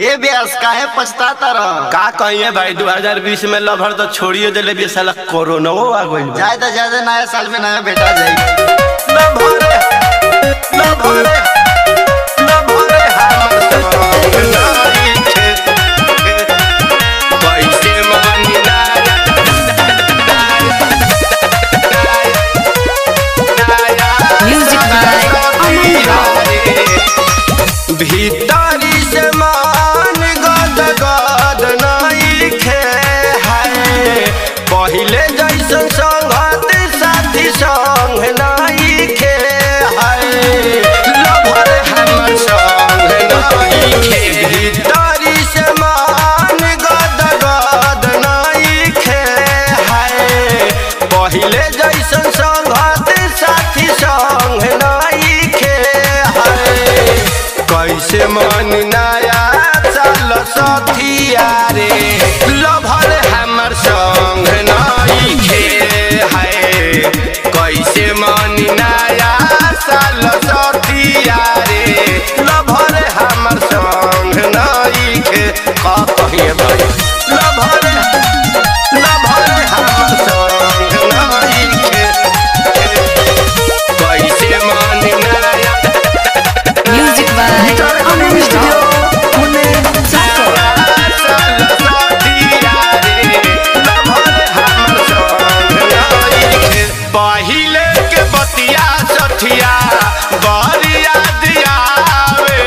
ए base काहे पछताता रह? का कहिए भाई 2020 में लभर तो छोड़िए दिले भी साला कोरोना आ गइल। ज्यादा नया साल में नया बेटा जाई। लभरे लभरे लभरे हमर संग नाई छे कैसे मानी Music by Aman Rao। भीतरी से मान गद गद नहीं खे है पहिले जैसन संगत साथी संग नहीं खे है लभर हमर संग नहीं खे भीतरी से मान गद गद नहीं खे है पहिले जैसन संगत साथी संग नहीं खे है कैसे मन नया साल सथिया रे लभर हमर संग नहीं खे है कैसे मन नया साल सथिया रे लभर हमर संग नहीं खे का कहिए भाई लभर हमर संग नहीं खे कैसे मन नया Music by Aman Rao। पहिले के बतिया सठिया बरिया दियावे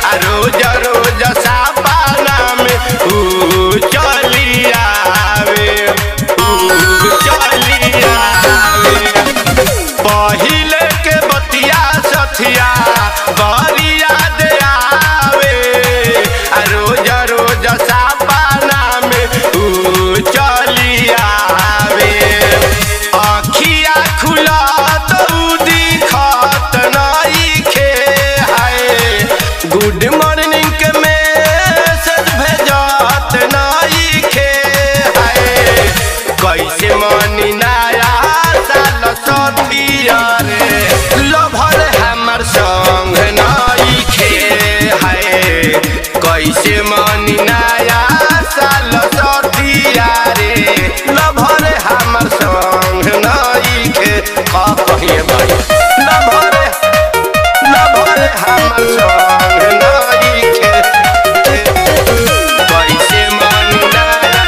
आ रोज रोज सापाना में चली आवे पहिले के बतिया सठिया बरिया दियावे आ रोज रोज सापाना में चली आवे अखिया खुला तो दिखत नहीं खे है गुड मॉर्निंग के मैसेज भेजत नहीं खे है कैसे मनी नया साल सथिया रे लभर हमर संग नहीं खे है कैसे मनी नया साल सथिया रे लभर हमर संग नहीं खे का कहिए भाई लभर हमर संग नहीं खे कैसे मनी नया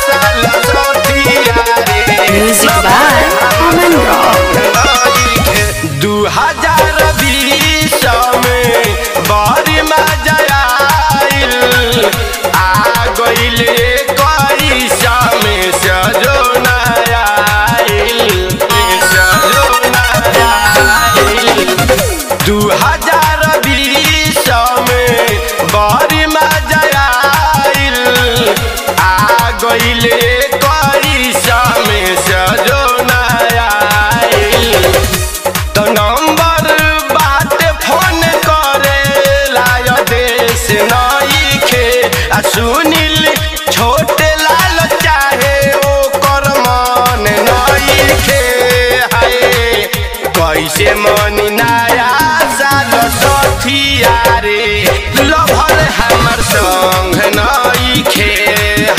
साल सथिया रे Music by Aman Rao। 2020 में बड़ी मजा आइल आ गइल कैसा में सजो नया आइल 2020 में बड़ी मजा आइल आ गइल कैसा में सजो नया आइल तो नंबर बात फोन करे लाय देश नहीं खे आ सुनील छोटे लाल चाहे ओ कर मन नहीं खे है कैसे मन नया साल सथिया रे लभर हमर संग नहीं खे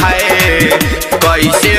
है कैसे